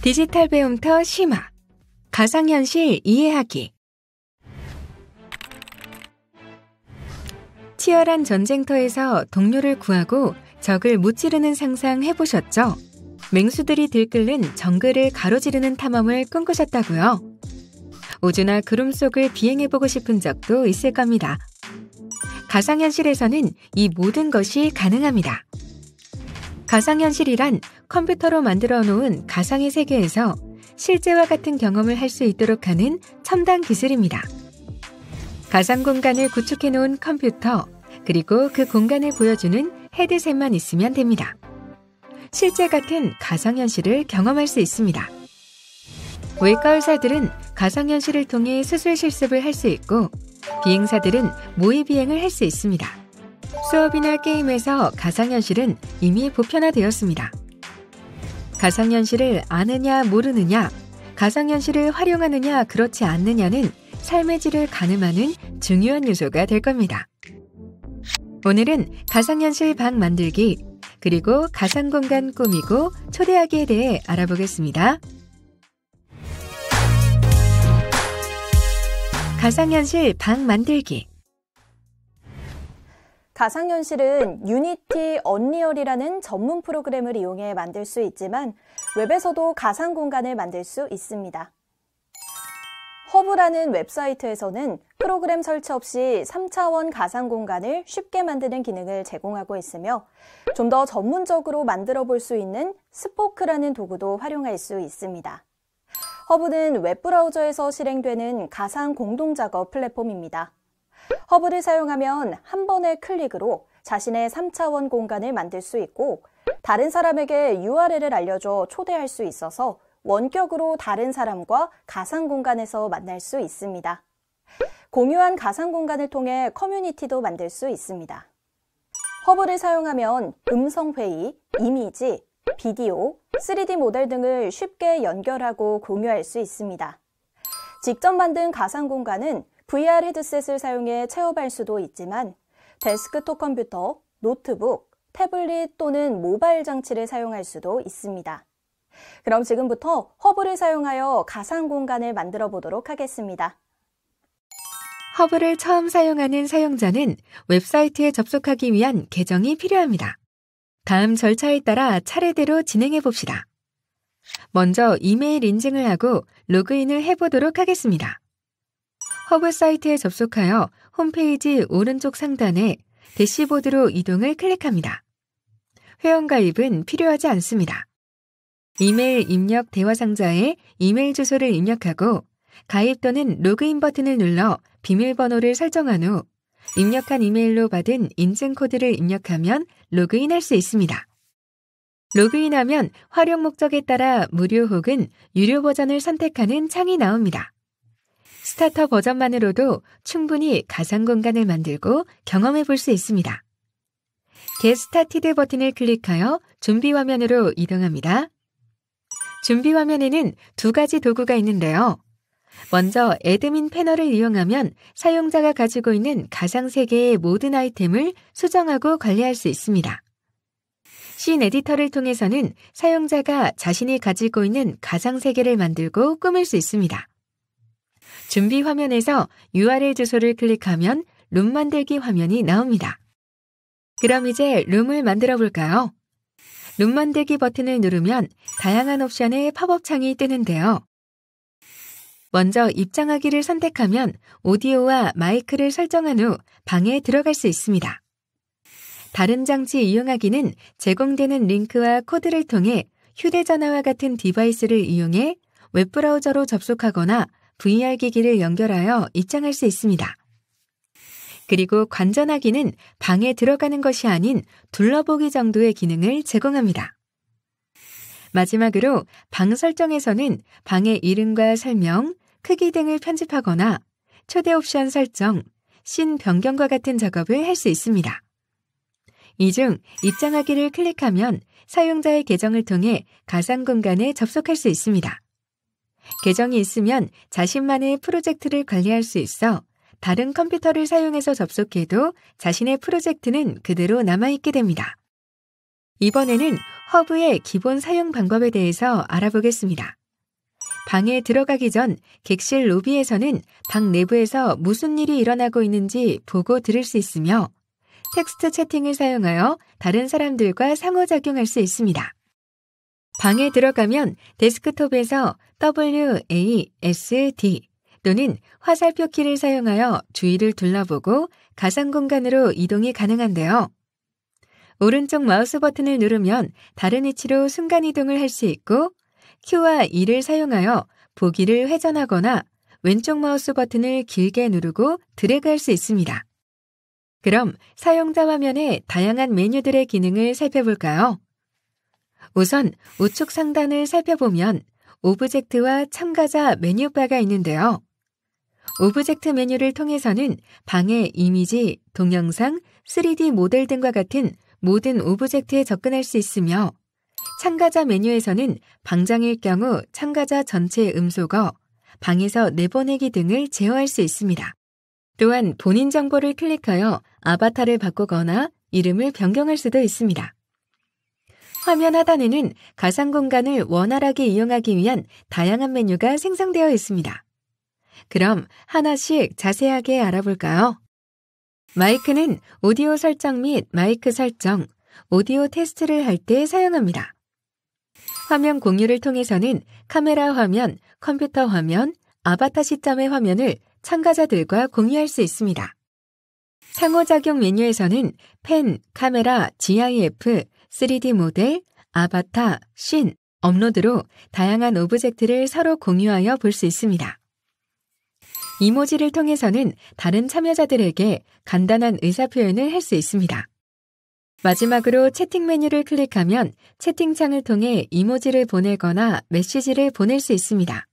디지털 배움터 심화 가상현실 이해하기. 치열한 전쟁터에서 동료를 구하고 적을 무찌르는 상상 해보셨죠? 맹수들이 들끓는 정글을 가로지르는 탐험을 꿈꾸셨다고요? 우주나 구름 속을 비행해보고 싶은 적도 있을 겁니다. 가상현실에서는 이 모든 것이 가능합니다. 가상현실이란 컴퓨터로 만들어 놓은 가상의 세계에서 실제와 같은 경험을 할 수 있도록 하는 첨단 기술입니다. 가상 공간을 구축해 놓은 컴퓨터, 그리고 그 공간을 보여주는 헤드셋만 있으면 됩니다. 실제 같은 가상현실을 경험할 수 있습니다. 외과 의사들은 가상현실을 통해 수술 실습을 할 수 있고, 비행사들은 모의 비행을 할 수 있습니다. 수업이나 게임에서 가상현실은 이미 보편화되었습니다. 가상현실을 아느냐 모르느냐, 가상현실을 활용하느냐 그렇지 않느냐는 삶의 질을 가늠하는 중요한 요소가 될 겁니다. 오늘은 가상현실 방 만들기, 그리고 가상공간 꾸미고 초대하기에 대해 알아보겠습니다. 가상현실 방 만들기. 가상현실은 유니티 언리얼이라는 전문 프로그램을 이용해 만들 수 있지만 웹에서도 가상공간을 만들 수 있습니다. 허브라는 웹사이트에서는 프로그램 설치 없이 3차원 가상공간을 쉽게 만드는 기능을 제공하고 있으며 좀 더 전문적으로 만들어 볼 수 있는 스포크라는 도구도 활용할 수 있습니다. 허브는 웹브라우저에서 실행되는 가상 공동작업 플랫폼입니다. 허브를 사용하면 한 번의 클릭으로 자신의 3차원 공간을 만들 수 있고 다른 사람에게 URL을 알려줘 초대할 수 있어서 원격으로 다른 사람과 가상 공간에서 만날 수 있습니다. 공유한 가상 공간을 통해 커뮤니티도 만들 수 있습니다. 허브를 사용하면 음성회의, 이미지, 비디오, 3D 모델 등을 쉽게 연결하고 공유할 수 있습니다. 직접 만든 가상 공간은 VR 헤드셋을 사용해 체험할 수도 있지만 데스크톱 컴퓨터, 노트북, 태블릿 또는 모바일 장치를 사용할 수도 있습니다. 그럼 지금부터 허브를 사용하여 가상 공간을 만들어 보도록 하겠습니다. 허브를 처음 사용하는 사용자는 웹사이트에 접속하기 위한 계정이 필요합니다. 다음 절차에 따라 차례대로 진행해 봅시다. 먼저 이메일 인증을 하고 로그인을 해보도록 하겠습니다. 허브 사이트에 접속하여 홈페이지 오른쪽 상단에 대시보드로 이동을 클릭합니다. 회원가입은 필요하지 않습니다. 이메일 입력 대화 상자에 이메일 주소를 입력하고 가입 또는 로그인 버튼을 눌러 비밀번호를 설정한 후 입력한 이메일로 받은 인증 코드를 입력하면 로그인할 수 있습니다. 로그인하면 활용 목적에 따라 무료 혹은 유료 버전을 선택하는 창이 나옵니다. 스타터 버전만으로도 충분히 가상 공간을 만들고 경험해 볼 수 있습니다. Get Started 버튼을 클릭하여 준비 화면으로 이동합니다. 준비 화면에는 두 가지 도구가 있는데요. 먼저 애드민 패널을 이용하면 사용자가 가지고 있는 가상 세계의 모든 아이템을 수정하고 관리할 수 있습니다. 씬 에디터를 통해서는 사용자가 자신이 가지고 있는 가상 세계를 만들고 꾸밀 수 있습니다. 준비 화면에서 URL 주소를 클릭하면 룸 만들기 화면이 나옵니다. 그럼 이제 룸을 만들어 볼까요? 룸 만들기 버튼을 누르면 다양한 옵션의 팝업 창이 뜨는데요. 먼저 입장하기를 선택하면 오디오와 마이크를 설정한 후 방에 들어갈 수 있습니다. 다른 장치 이용하기는 제공되는 링크와 코드를 통해 휴대전화와 같은 디바이스를 이용해 웹브라우저로 접속하거나 VR 기기를 연결하여 입장할 수 있습니다. 그리고 관전하기는 방에 들어가는 것이 아닌 둘러보기 정도의 기능을 제공합니다. 마지막으로 방 설정에서는 방의 이름과 설명, 크기 등을 편집하거나 초대 옵션 설정, 씬 변경과 같은 작업을 할 수 있습니다. 이 중 입장하기를 클릭하면 사용자의 계정을 통해 가상 공간에 접속할 수 있습니다. 계정이 있으면 자신만의 프로젝트를 관리할 수 있어 다른 컴퓨터를 사용해서 접속해도 자신의 프로젝트는 그대로 남아있게 됩니다. 이번에는 허브의 기본 사용 방법에 대해서 알아보겠습니다. 방에 들어가기 전 객실 로비에서는 방 내부에서 무슨 일이 일어나고 있는지 보고 들을 수 있으며 텍스트 채팅을 사용하여 다른 사람들과 상호작용할 수 있습니다. 방에 들어가면 데스크톱에서 WASD 또는 화살표 키를 사용하여 주위를 둘러보고 가상 공간으로 이동이 가능한데요. 오른쪽 마우스 버튼을 누르면 다른 위치로 순간이동을 할 수 있고 Q와 E를 사용하여 보기를 회전하거나 왼쪽 마우스 버튼을 길게 누르고 드래그할 수 있습니다. 그럼 사용자 화면의 다양한 메뉴들의 기능을 살펴볼까요? 우선 우측 상단을 살펴보면 오브젝트와 참가자 메뉴바가 있는데요. 오브젝트 메뉴를 통해서는 방의 이미지, 동영상, 3D 모델 등과 같은 모든 오브젝트에 접근할 수 있으며 참가자 메뉴에서는 방장일 경우 참가자 전체 음소거, 방에서 내보내기 등을 제어할 수 있습니다. 또한 본인 정보를 클릭하여 아바타를 바꾸거나 이름을 변경할 수도 있습니다. 화면 하단에는 가상 공간을 원활하게 이용하기 위한 다양한 메뉴가 생성되어 있습니다. 그럼 하나씩 자세하게 알아볼까요? 마이크는 오디오 설정 및 마이크 설정, 오디오 테스트를 할 때 사용합니다. 화면 공유를 통해서는 카메라 화면, 컴퓨터 화면, 아바타 시점의 화면을 참가자들과 공유할 수 있습니다. 상호작용 메뉴에서는 펜, 카메라, GIF, 3D 모델, 아바타, 씬, 업로드로 다양한 오브젝트를 서로 공유하여 볼 수 있습니다. 이모지를 통해서는 다른 참여자들에게 간단한 의사표현을 할 수 있습니다. 마지막으로 채팅 메뉴를 클릭하면 채팅창을 통해 이모지를 보내거나 메시지를 보낼 수 있습니다.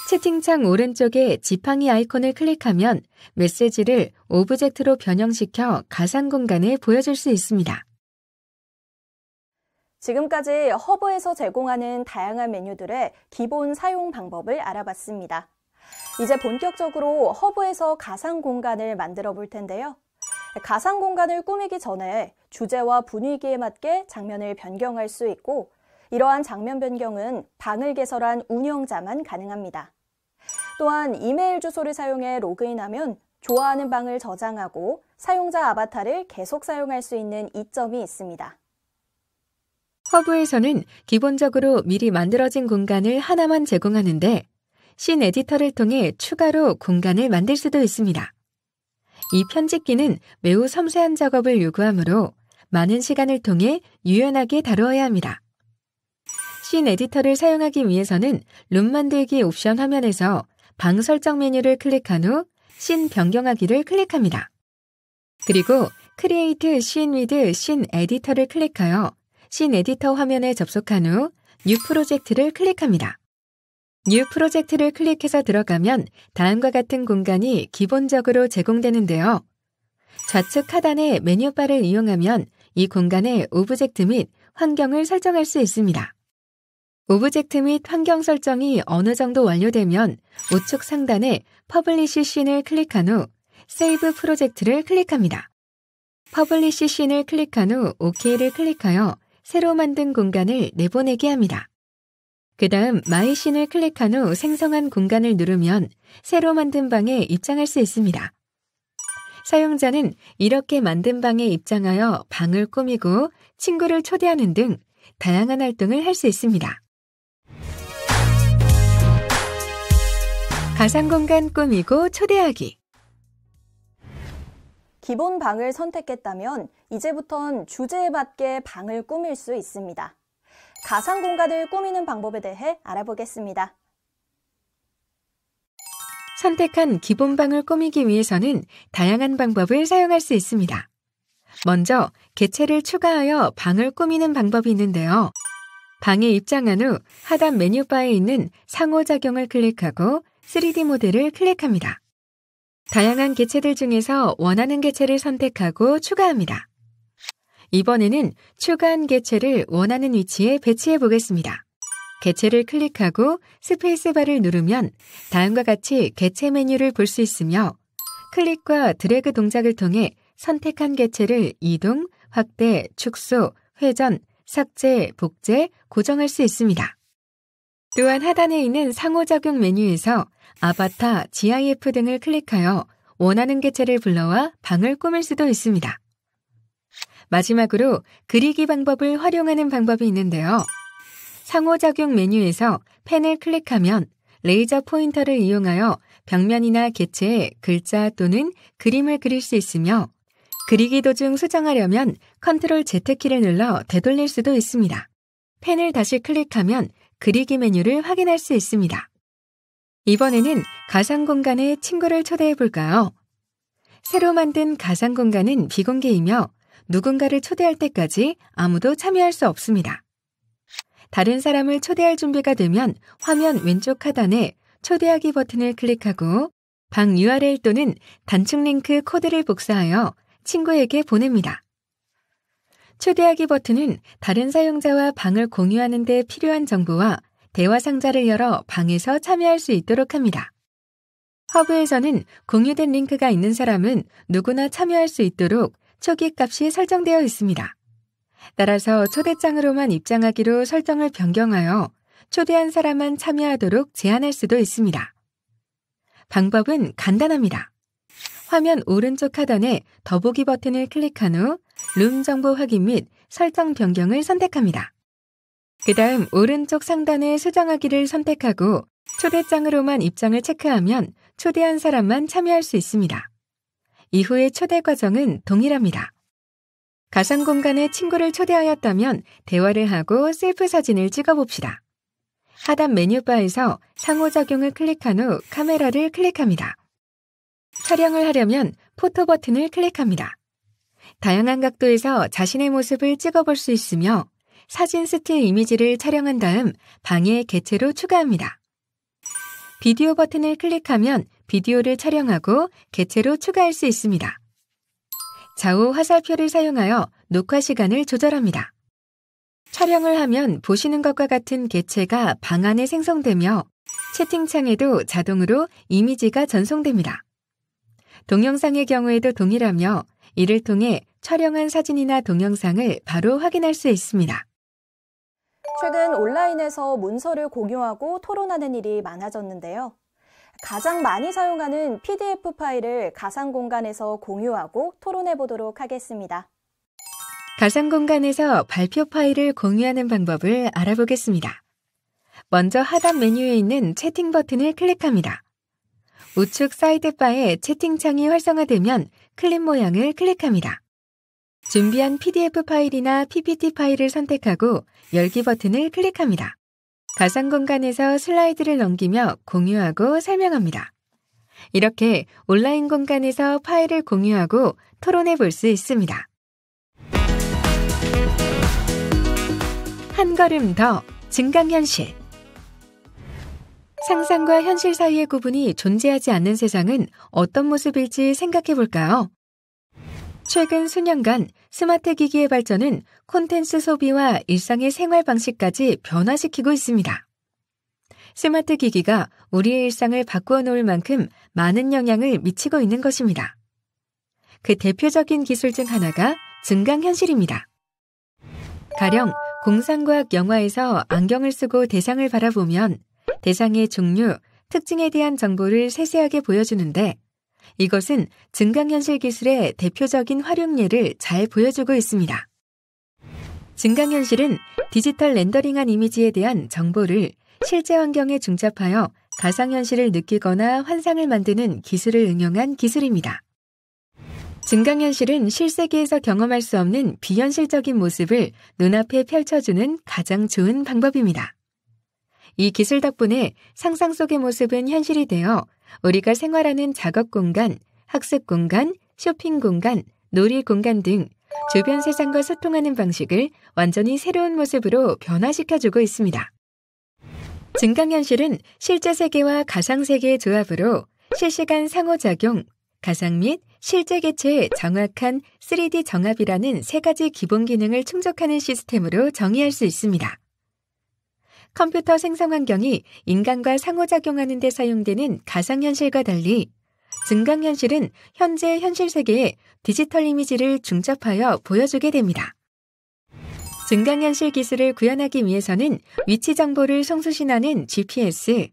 채팅창 오른쪽에 지팡이 아이콘을 클릭하면 메시지를 오브젝트로 변형시켜 가상 공간에 보여줄 수 있습니다. 지금까지 허브에서 제공하는 다양한 메뉴들의 기본 사용 방법을 알아봤습니다. 이제 본격적으로 허브에서 가상 공간을 만들어 볼 텐데요. 가상 공간을 꾸미기 전에 주제와 분위기에 맞게 장면을 변경할 수 있고 이러한 장면 변경은 방을 개설한 운영자만 가능합니다. 또한 이메일 주소를 사용해 로그인하면 좋아하는 방을 저장하고 사용자 아바타를 계속 사용할 수 있는 이점이 있습니다. 허브에서는 기본적으로 미리 만들어진 공간을 하나만 제공하는데 씬 에디터를 통해 추가로 공간을 만들 수도 있습니다. 이 편집기는 매우 섬세한 작업을 요구하므로 많은 시간을 통해 유연하게 다루어야 합니다. 씬 에디터를 사용하기 위해서는 룸 만들기 옵션 화면에서 방 설정 메뉴를 클릭한 후 씬 변경하기를 클릭합니다. 그리고 크리에이트 씬 위드 씬 에디터를 클릭하여 씬 에디터 화면에 접속한 후 뉴 프로젝트를 클릭합니다. 뉴 프로젝트를 클릭해서 들어가면 다음과 같은 공간이 기본적으로 제공되는데요. 좌측 하단의 메뉴바를 이용하면 이 공간에 오브젝트 및 환경을 설정할 수 있습니다. 오브젝트 및 환경 설정이 어느 정도 완료되면 우측 상단에 퍼블리시 씬을 클릭한 후 세이브 프로젝트를 클릭합니다. 퍼블리시 씬을 클릭한 후 OK를 클릭하여 새로 만든 공간을 내보내게 합니다. 그 다음 마이 씬을 클릭한 후 생성한 공간을 누르면 새로 만든 방에 입장할 수 있습니다. 사용자는 이렇게 만든 방에 입장하여 방을 꾸미고 친구를 초대하는 등 다양한 활동을 할 수 있습니다. 가상공간 꾸미고 초대하기. 기본 방을 선택했다면 이제부턴 주제에 맞게 방을 꾸밀 수 있습니다. 가상 공간을 꾸미는 방법에 대해 알아보겠습니다. 선택한 기본 방을 꾸미기 위해서는 다양한 방법을 사용할 수 있습니다. 먼저 객체를 추가하여 방을 꾸미는 방법이 있는데요. 방에 입장한 후 하단 메뉴바에 있는 상호작용을 클릭하고 3D 모델을 클릭합니다. 다양한 객체들 중에서 원하는 객체를 선택하고 추가합니다. 이번에는 추가한 개체를 원하는 위치에 배치해 보겠습니다. 개체를 클릭하고 스페이스바를 누르면 다음과 같이 개체 메뉴를 볼 수 있으며 클릭과 드래그 동작을 통해 선택한 개체를 이동, 확대, 축소, 회전, 삭제, 복제, 고정할 수 있습니다. 또한 하단에 있는 상호작용 메뉴에서 아바타, GIF 등을 클릭하여 원하는 개체를 불러와 방을 꾸밀 수도 있습니다. 마지막으로 그리기 방법을 활용하는 방법이 있는데요. 상호작용 메뉴에서 펜을 클릭하면 레이저 포인터를 이용하여 벽면이나 개체에 글자 또는 그림을 그릴 수 있으며 그리기 도중 수정하려면 컨트롤 Z키를 눌러 되돌릴 수도 있습니다. 펜을 다시 클릭하면 그리기 메뉴를 확인할 수 있습니다. 이번에는 가상 공간에 친구를 초대해 볼까요? 새로 만든 가상 공간은 비공개이며 누군가를 초대할 때까지 아무도 참여할 수 없습니다. 다른 사람을 초대할 준비가 되면 화면 왼쪽 하단에 초대하기 버튼을 클릭하고 방 URL 또는 단축 링크 코드를 복사하여 친구에게 보냅니다. 초대하기 버튼은 다른 사용자와 방을 공유하는 데 필요한 정보와 대화 상자를 열어 방에서 참여할 수 있도록 합니다. 허브에서는 공유된 링크가 있는 사람은 누구나 참여할 수 있도록 초기 값이 설정되어 있습니다. 따라서 초대장으로만 입장하기로 설정을 변경하여 초대한 사람만 참여하도록 제한할 수도 있습니다. 방법은 간단합니다. 화면 오른쪽 하단에 더보기 버튼을 클릭한 후 룸 정보 확인 및 설정 변경을 선택합니다. 그 다음 오른쪽 상단에 수정하기를 선택하고 초대장으로만 입장을 체크하면 초대한 사람만 참여할 수 있습니다. 이후의 초대 과정은 동일합니다. 가상 공간에 친구를 초대하였다면 대화를 하고 셀프 사진을 찍어봅시다. 하단 메뉴바에서 상호작용을 클릭한 후 카메라를 클릭합니다. 촬영을 하려면 포토 버튼을 클릭합니다. 다양한 각도에서 자신의 모습을 찍어볼 수 있으며 사진 스틸 이미지를 촬영한 다음 방에 개체로 추가합니다. 비디오 버튼을 클릭하면 비디오를 촬영하고 개체로 추가할 수 있습니다. 좌우 화살표를 사용하여 녹화 시간을 조절합니다. 촬영을 하면 보시는 것과 같은 개체가 방 안에 생성되며 채팅창에도 자동으로 이미지가 전송됩니다. 동영상의 경우에도 동일하며 이를 통해 촬영한 사진이나 동영상을 바로 확인할 수 있습니다. 최근 온라인에서 문서를 공유하고 토론하는 일이 많아졌는데요. 가장 많이 사용하는 PDF 파일을 가상 공간에서 공유하고 토론해 보도록 하겠습니다. 가상 공간에서 발표 파일을 공유하는 방법을 알아보겠습니다. 먼저 하단 메뉴에 있는 채팅 버튼을 클릭합니다. 우측 사이드바에 채팅창이 활성화되면 클립 모양을 클릭합니다. 준비한 PDF 파일이나 PPT 파일을 선택하고 열기 버튼을 클릭합니다. 가상 공간에서 슬라이드를 넘기며 공유하고 설명합니다. 이렇게 온라인 공간에서 파일을 공유하고 토론해 볼 수 있습니다. 한 걸음 더 증강현실. 상상과 현실 사이의 구분이 존재하지 않는 세상은 어떤 모습일지 생각해 볼까요? 최근 수년간 스마트 기기의 발전은 콘텐츠 소비와 일상의 생활 방식까지 변화시키고 있습니다. 스마트 기기가 우리의 일상을 바꾸어 놓을 만큼 많은 영향을 미치고 있는 것입니다. 그 대표적인 기술 중 하나가 증강현실입니다. 가령 공상과학 영화에서 안경을 쓰고 대상을 바라보면 대상의 종류, 특징에 대한 정보를 세세하게 보여주는데 이것은 증강현실 기술의 대표적인 활용 예를 잘 보여주고 있습니다. 증강현실은 디지털 렌더링한 이미지에 대한 정보를 실제 환경에 중첩하여 가상현실을 느끼거나 환상을 만드는 기술을 응용한 기술입니다. 증강현실은 실세계에서 경험할 수 없는 비현실적인 모습을 눈앞에 펼쳐주는 가장 좋은 방법입니다. 이 기술 덕분에 상상 속의 모습은 현실이 되어 우리가 생활하는 작업 공간, 학습 공간, 쇼핑 공간, 놀이 공간 등 주변 세상과 소통하는 방식을 완전히 새로운 모습으로 변화시켜주고 있습니다. 증강현실은 실제 세계와 가상세계의 조합으로 실시간 상호작용, 가상 및 실제 개체의 정확한 3D 정합이라는 세 가지 기본 기능을 충족하는 시스템으로 정의할 수 있습니다. 컴퓨터 생성 환경이 인간과 상호작용하는 데 사용되는 가상현실과 달리 증강현실은 현재 현실 세계에 디지털 이미지를 중첩하여 보여주게 됩니다. 증강현실 기술을 구현하기 위해서는 위치 정보를 송수신하는 GPS,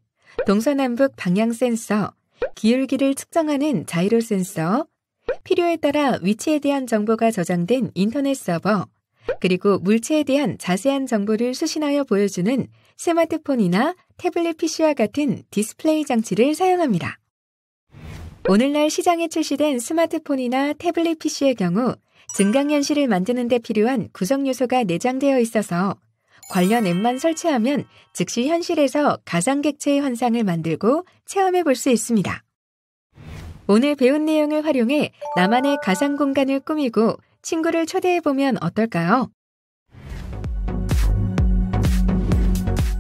동서남북 방향 센서, 기울기를 측정하는 자이로 센서, 필요에 따라 위치에 대한 정보가 저장된 인터넷 서버, 그리고 물체에 대한 자세한 정보를 수신하여 보여주는 스마트폰이나 태블릿 PC와 같은 디스플레이 장치를 사용합니다. 오늘날 시장에 출시된 스마트폰이나 태블릿 PC의 경우 증강현실을 만드는 데 필요한 구성 요소가 내장되어 있어서 관련 앱만 설치하면 즉시 현실에서 가상객체의 환상을 만들고 체험해 볼 수 있습니다. 오늘 배운 내용을 활용해 나만의 가상 공간을 꾸미고 친구를 초대해 보면 어떨까요?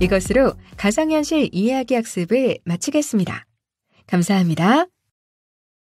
이것으로 가상현실 이해하기 학습을 마치겠습니다. 감사합니다.